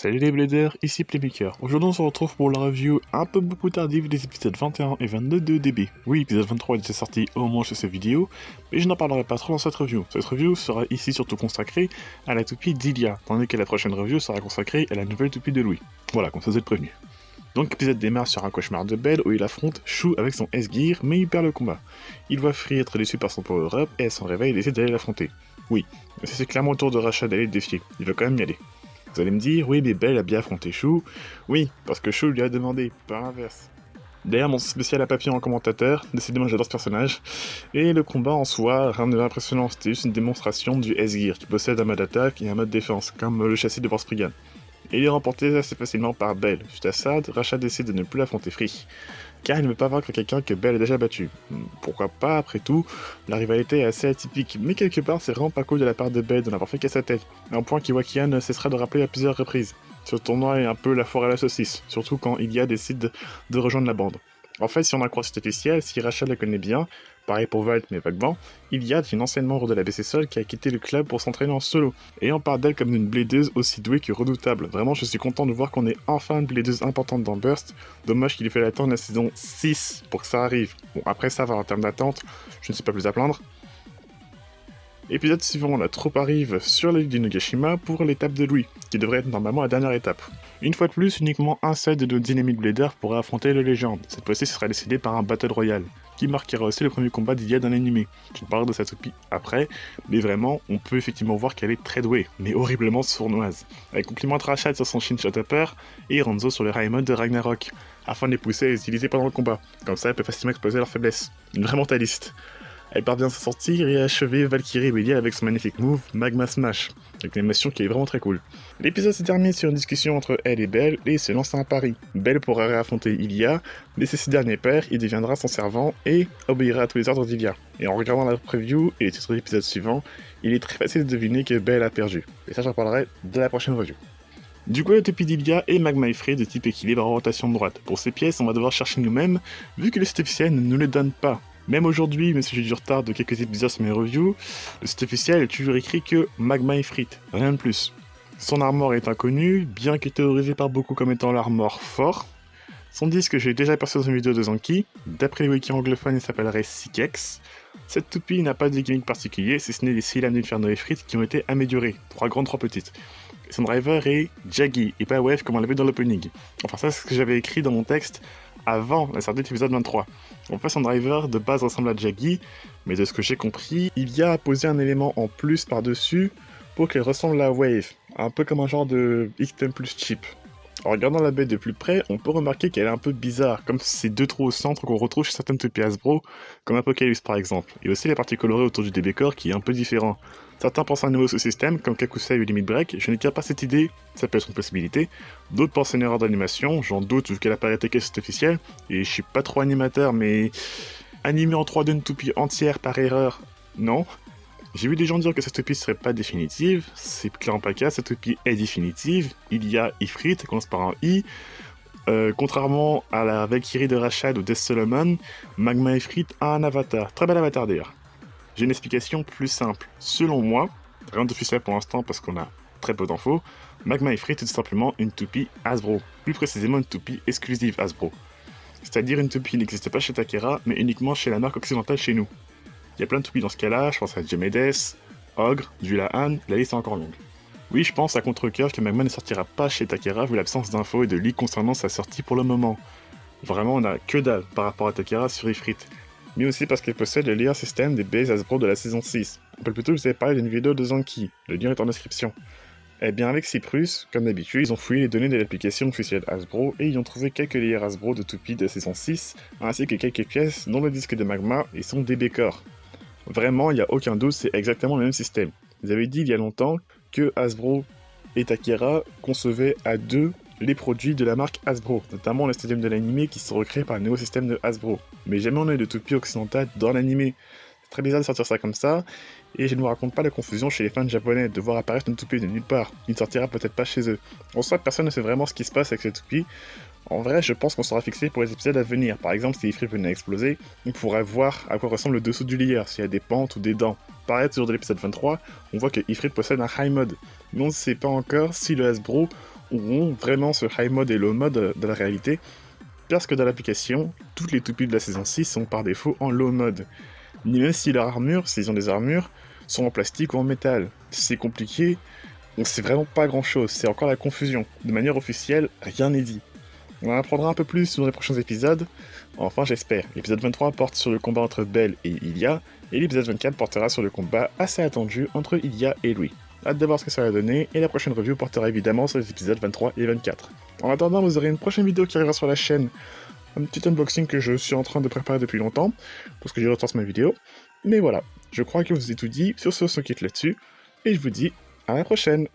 Salut les bladers, ici Playmaker. Aujourd'hui on se retrouve pour la review un peu beaucoup tardive des épisodes 21 et 22 de DB. Oui, épisode 23 était sorti au moment de cette vidéo, mais je n'en parlerai pas trop dans cette review. Cette review sera ici surtout consacrée à la toupie d'Ilia, tandis que la prochaine review sera consacrée à la nouvelle toupie de Louis. Voilà, comme ça vous êtes prévenus. Donc l'épisode démarre sur un cauchemar de Belle où il affronte Shu avec son S-Gear, mais il perd le combat. Il voit Free être déçu par son power-up et à son réveil il décide d'aller l'affronter. Oui, mais c'est clairement au tour de Rachat d'aller le défier, il veut quand même y aller. Vous allez me dire, oui mais Belle a bien affronté Shu. Oui, parce que Shu lui a demandé, pas l'inverse. D'ailleurs, mon spécial à papillon en commentateur, décidément j'adore ce personnage, et le combat en soi, rien de impressionnant, c'était juste une démonstration du S-Gear, qui possède un mode attaque et un mode défense, comme le châssis de Spriggan. Et il est remporté assez facilement par Belle. Juste à ça, Rachat décide de ne plus affronter Free, car il ne veut pas vaincre quelqu'un que Belle a déjà battu. Pourquoi pas, après tout, la rivalité est assez atypique, mais quelque part c'est vraiment pas cool de la part de Belle de n'avoir fait qu'à sa tête, un point qu'Iwakian ne cessera de rappeler à plusieurs reprises. Ce tournoi est un peu la foire à la saucisse, surtout quand Ilia décide de rejoindre la bande. En fait, si on en croit cet officiel, si Rachat la connaît bien, pareil pour Valt mais vaguement, Ilia est une ancienne membre de la BC Sol qui a quitté le club pour s'entraîner en solo, et on parle d'elle comme d'une bladeuse aussi douée que redoutable. Vraiment, je suis content de voir qu'on est enfin une bladeuse importante dans Burst. Dommage qu'il ait fallu attendre la saison 6 pour que ça arrive. Bon, après ça va en termes d'attente, je ne suis pas plus à plaindre. Épisode suivant, la troupe arrive sur l'île d'Inugashima pour l'étape de Louis, qui devrait être normalement la dernière étape. Une fois de plus, uniquement un seul de nos dynamiques bladers pourra affronter le légende. Cette fois-ci, ce sera décidé par un Battle Royale, qui marquera aussi le premier combat d'Ilia dans l'anime. Je parlerai de sa toupie après, mais vraiment, on peut effectivement voir qu'elle est très douée, mais horriblement sournoise. Elle complimente Rachat sur son Shin Shot Upper et Ranzo sur le High Mode de Ragnarok, afin de les pousser à les utiliser pendant le combat. Comme ça, elle peut facilement exposer leur faiblesse. Une vraie mentaliste. Elle parvient à s'en sortir et à achever Valkyrie et Belia avec son magnifique move Magma Smash, avec une animation qui est vraiment très cool. L'épisode se termine sur une discussion entre elle et Belle et se lance un pari. Belle pourra réaffronter Ilia, mais ses 6 derniers pairs, il deviendra son servant et obéira à tous les ordres d'Ilia. Et en regardant la preview et les titres de l'épisode suivant, il est très facile de deviner que Belle a perdu. Et ça j'en parlerai de la prochaine review. Du coup, la toupie d'Ilia est Magma Ifrit de type équilibre en rotation de droite. Pour ces pièces, on va devoir chercher nous-mêmes, vu que le site officiel ne nous les donne pas. Même aujourd'hui, même si j'ai du retard de quelques épisodes sur mes reviews, le site officiel est toujours écrit que Magma Ifrit, rien de plus. Son armor est inconnu, bien que théorisé par beaucoup comme étant l'armor fort. Son disque, j'ai déjà aperçu dans une vidéo de Zanki, d'après les wiki anglophones, il s'appellerait Sikex. Cette toupie n'a pas de gimmick particulier, si ce n'est les 6 lames d'Inferno Ifrit qui ont été améliorées, 3 grandes, 3 petites. Son driver est Jaggy, et pas Wave comme on l'avait dans l'opening. Enfin ça c'est ce que j'avais écrit dans mon texte avant la sortie de l'épisode 23. En fait son driver de base ressemble à Jaggy, mais de ce que j'ai compris, il y a posé un élément en plus par-dessus pour qu'elle ressemble à Wave, un peu comme un genre de XTM plus cheap. En regardant la bête de plus près, on peut remarquer qu'elle est un peu bizarre, comme ces deux trous au centre qu'on retrouve chez certaines toupies Hasbro, comme Apocalypse par exemple, et aussi la partie colorée autour du DB Core qui est un peu différent. Certains pensent à un nouveau sous-système, comme Kakusei ou Limit Break, je n'étire pas cette idée, ça peut être une possibilité. D'autres pensent à une erreur d'animation, j'en doute vu qu'elle apparaît que c'est officiel, et je suis pas trop animateur, mais animer en 3D une toupie entière par erreur, non. J'ai vu des gens dire que cette toupie serait pas définitive, c'est clairement pas le cas, cette toupie est définitive, il y a Ifrit, ça commence par un I. Contrairement à la Valkyrie de Rashad ou Death Solomon, Magma Ifrit a un avatar, très bel avatar d'ailleurs. J'ai une explication plus simple. Selon moi, rien d'officiel pour l'instant parce qu'on a très peu d'infos, Magma Ifrit est tout simplement une toupie Hasbro, plus précisément une toupie exclusive Hasbro. C'est-à-dire une toupie qui n'existe pas chez Takara, mais uniquement chez la marque occidentale chez nous. Il y a plein de toupies dans ce cas-là, je pense à Diomedes, Ogre, Dulahan, la liste est encore longue. Oui, je pense à contre-cœur que Magma ne sortira pas chez Takara vu l'absence d'infos et de leaks concernant sa sortie pour le moment. Vraiment, on a que dalle par rapport à Takara sur Ifrit. Mais aussi parce qu'elle possède le layer système des bases Hasbro de la saison 6. On peut plutôt vous avez parlé d'une vidéo de Zanki, le lien est en description. Eh bien avec Cyprus, comme d'habitude, ils ont fouillé les données de l'application officielle Hasbro et ils ont trouvé quelques layers Hasbro de toupies de la saison 6, ainsi que quelques pièces dont le disque de Magma et son DB Core. Vraiment, il n'y a aucun doute, c'est exactement le même système. Vous avez dit il y a longtemps que Hasbro et Takara concevaient à deux les produits de la marque Hasbro, notamment les stadiums de l'anime qui sont recréés par le nouveau système de Hasbro. Mais jamais on a eu de toupie occidentale dans l'anime. C'est très bizarre de sortir ça comme ça, et je ne vous raconte pas la confusion chez les fans japonais de voir apparaître une toupie de nulle part, qui ne sortira peut-être pas chez eux. En soi, personne ne sait vraiment ce qui se passe avec cette toupie. En vrai, je pense qu'on sera fixé pour les épisodes à venir. Par exemple, si Ifrit venait à exploser, on pourrait voir à quoi ressemble le dessous du layer, s'il y a des pentes ou des dents. Pareil, toujours de l'épisode 23, on voit que Ifrit possède un high mode, mais on ne sait pas encore si le Hasbro auront vraiment ce high mode et low mode de la réalité, parce que dans l'application, toutes les toupies de la saison 6 sont par défaut en low mode. Même si leur armure, s'ils ont des armures, sont en plastique ou en métal. C'est compliqué, on sait vraiment pas grand chose, c'est encore la confusion. De manière officielle, rien n'est dit. On en apprendra un peu plus dans les prochains épisodes, enfin j'espère. L'épisode 23 porte sur le combat entre Belle et Ilia, et l'épisode 24 portera sur le combat assez attendu entre Ilia et Louis. Hâte de voir ce que ça va donner, et la prochaine review portera évidemment sur les épisodes 23 et 24. En attendant, vous aurez une prochaine vidéo qui arrivera sur la chaîne, un petit unboxing que je suis en train de préparer depuis longtemps, parce que j'y retrace ma vidéo. Mais voilà, je crois que je vous ai tout dit, sur ce on se quitte là-dessus, et je vous dis à la prochaine.